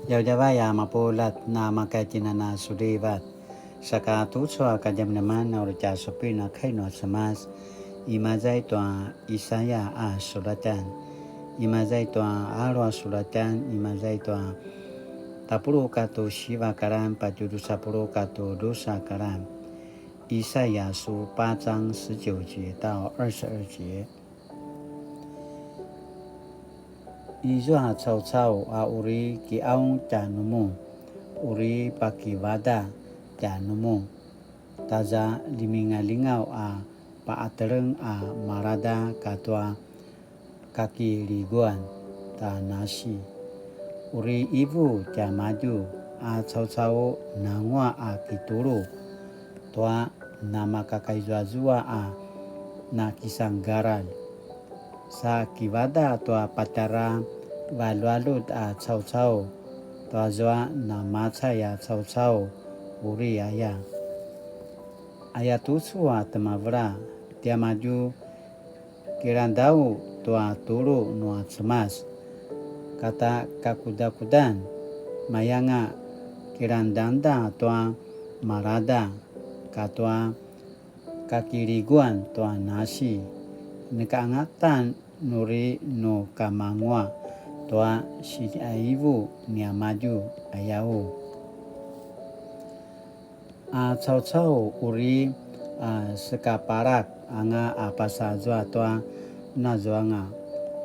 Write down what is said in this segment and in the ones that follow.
Yaudavaya mapulat na makatina na sulivat. Saka tutsua kajam naman na urja sopina kaino samas. Imazay toa Isaya a suratan. Imazay toa arwa suratan. Imazay toa tapuru kato Shiva karam pajudu sapuru kato dosa karam. 以赛亚书8章19节到22节。Izua cau-cau a uri ki aung janumu, uri paki wada janumu. Taza limingalingau a paatereng a marada katwa kaki liguan ta nasi. Uri ibu jamaju a cau-cau nangwa a kituru. Toa nama kakaizua a na kisanggaran sa kivada toa patara valualut a cau-cau toa zoa na macaya cau-cau uri aya tutsua temavra tiamaju kirandau toa turu noa cemas kata kakudakudan mayanga kirandanda toa marada katwa kakiriguan toa nasi nekaangatan nuri no kamangwa toa si aivu niamaju ayau a cau-cau uri a sekaparak anga apasa zoa toa nazoanga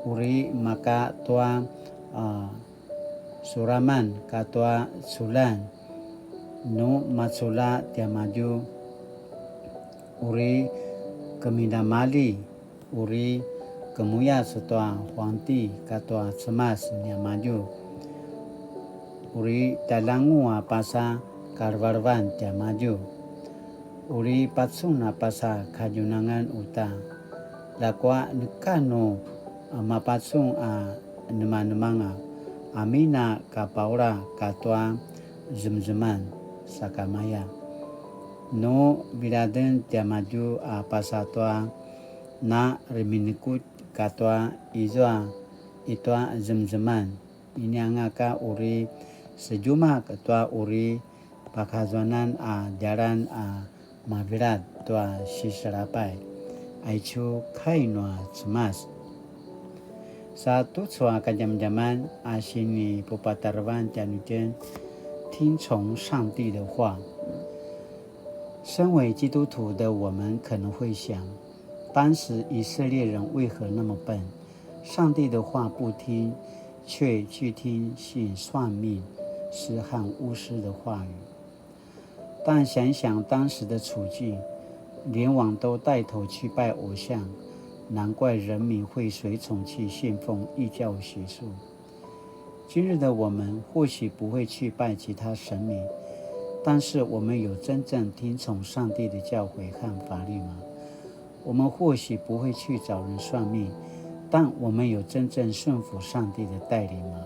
uri maka toa suraman katwa sulan no matsula tiamaju uri kemindamali uri kemuya setua huanti katwa cemas niamaju uri talangu apasa karvarvan tiamaju uri patsuna apasa kajunangan uta lakwa nekano mapatsung a nema-nemanga amina kapaura katwa zemzeman sakamaya no biraden tiamaju a pasatoa na reminikut katwa izoa itoa zemzeman ini angaka uri sejuma katwa uri pakhazonan a jaran a mavirat toa sisarapai aichu kainoa cemas satu tsua kajam-jaman asini pupatarvan janujen 听从上帝的话。身为基督徒的我们可能会想，当时以色列人为何那么笨？上帝的话不听，却去听信算命师和巫师的话语。但想想当时的处境，连王都带头去拜偶像，难怪人民会随从去信奉异教邪术。今日的我们或许不会去拜其他神明，但是我们有真正听从上帝的教诲和法律吗？我们或许不会去找人算命，但我们有真正顺服上帝的带领吗？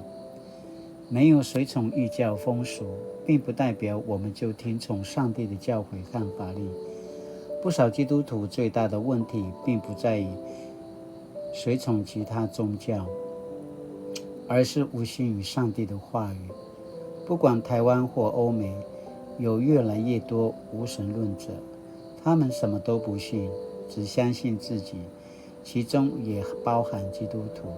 没有随从异教风俗，并不代表我们就听从上帝的教诲和法律。不少基督徒最大的问题并不在于随从其他宗教，而是无心于上帝的话语。不管台湾或欧美，有越来越多无神论者，他们什么都不信，只相信自己，其中也包含基督徒。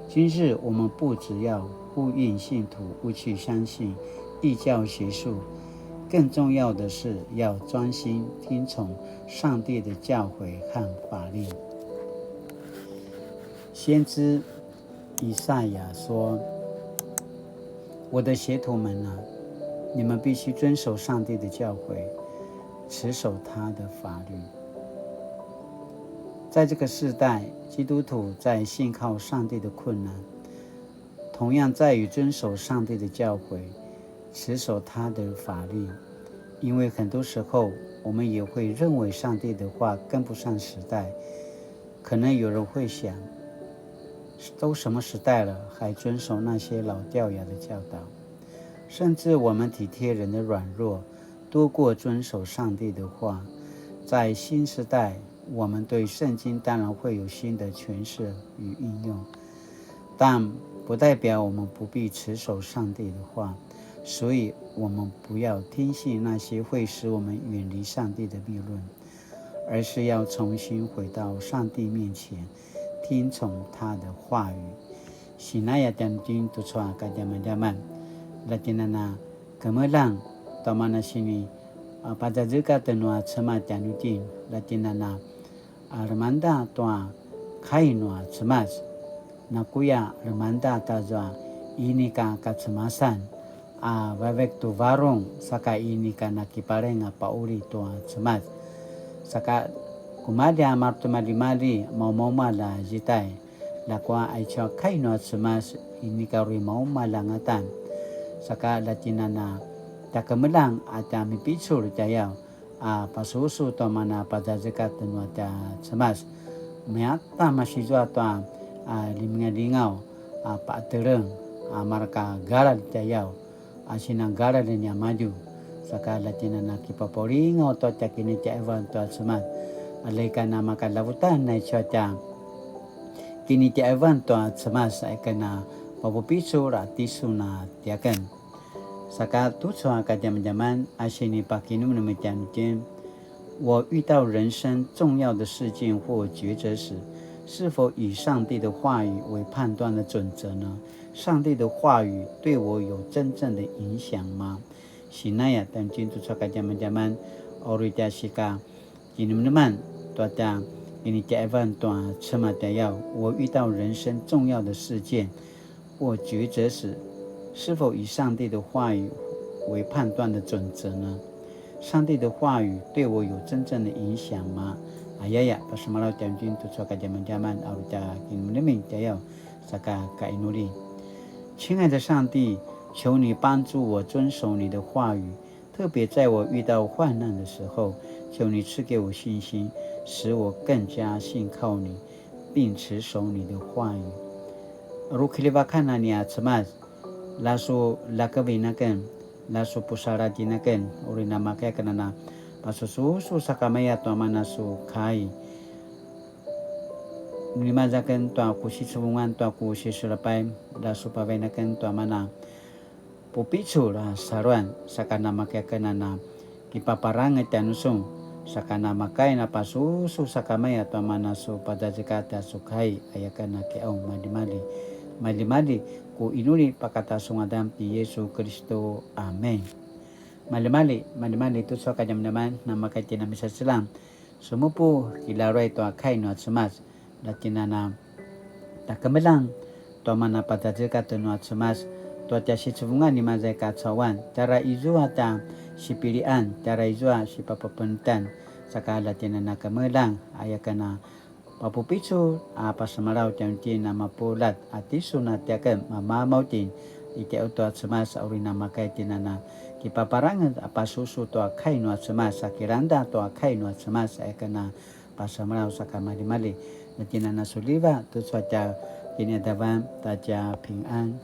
今日我们不只要呼吁信徒不去相信异教邪术，更重要的是要专心听从上帝的教诲和法律。先知以赛亚说：“我的学徒们啊，你们必须遵守上帝的教诲，持守他的法律。”在这个世代，基督徒在信靠上帝的困难，同样在于遵守上帝的教诲，持守他的法律。因为很多时候，我们也会认为上帝的话跟不上时代。可能有人会想，都什么时代了，还遵守那些老掉牙的教导？甚至我们体贴人的软弱，多过遵守上帝的话。在新时代，我们对圣经当然会有新的诠释与应用，但不代表我们不必持守上帝的话，所以我们不要听信那些会使我们远离上帝的议论，而是要重新回到上帝面前，听从他的话语。Sinaya dan din tu soa kajaman-jaman. Latinana kemelang tamana sini pada jika tenua cema janutin latinana remanda tua kainua cemas nakuya remanda tazwa ini ka kacemasan wawek tu warung saka ini ka nakiparenga pauri tua cemas saka kumadia martu mali mau mala jitai lakwa ay cho kaino cemas ini kauri mau malangatan saka latinana takamelang ata mipicur jayau pasusu to mana pada zakat tenua ta cemas meata masih jua to limingadingau pa tereng marka gara jayau asinang gara lenya maju saka latinana kipaporingo to takini ta evan to cemas alaika nama kalabutan na chocha kini ti evan to cemas aikana papupisu ratisu na tiakan saka tu soa ka jaman asini pakinu nemikian间我遇到人生重要的事件或抉择时，是否以上帝的话语为判断的准则呢？上帝的话语对我有真正的影响吗？Sinaya dan cintu soa ka jaman oritasika kini meneman tuata ini ti evan tua cema tiao我遇到人生重要的事件或抉择时，是否以上帝的话语为判断的准则呢？上帝的话语对我有真正的影响吗？Ayaya pasmalau janjin tu soka zaman-zaman aruta kin menemin tiao saka kainuli。亲爱的上帝，求你帮助我遵守你的话语，特别在我遇到患难的时候，求你赐给我信心，使我更加信靠你，并持守你的话语。Rukilibakan ni cemas lasu lakabinakan lasu pusarajinakan urina makai kanana pasusu sakamaya to manasu kai minimazakan to kusi subungan to kusi sulapai lasu pavenakan to mana pupicu la saruan sakana makai kanana kipaparang tanusung sakana makai na pasusu sakamaya to manasu pada zakata sukai ayakana ke au mali ku inuli pakata sungadam ti Yesu Kristo. Amen. Mali tu soka jam naman na makaitin na misa silang sumupu kilaroy to akay no at sumas latinana takamelang to mana patajika to no at sumas to atya si subungan ni mazay katsawan tara izua ta si pilian tara izua si papapuntan saka latinana kamelang ayakana papupicu pasamaraw tiyan na mapulat at iso na tiyakan mamamautin iti auto at sumas uri na makaitin na kipaparangan pasusu to akay no at sumas kiranda to akay no at sumas ay ka na pasamaraw sa kamali-mali na tinanasuliva to sa tiya kinadavan tatya ping-an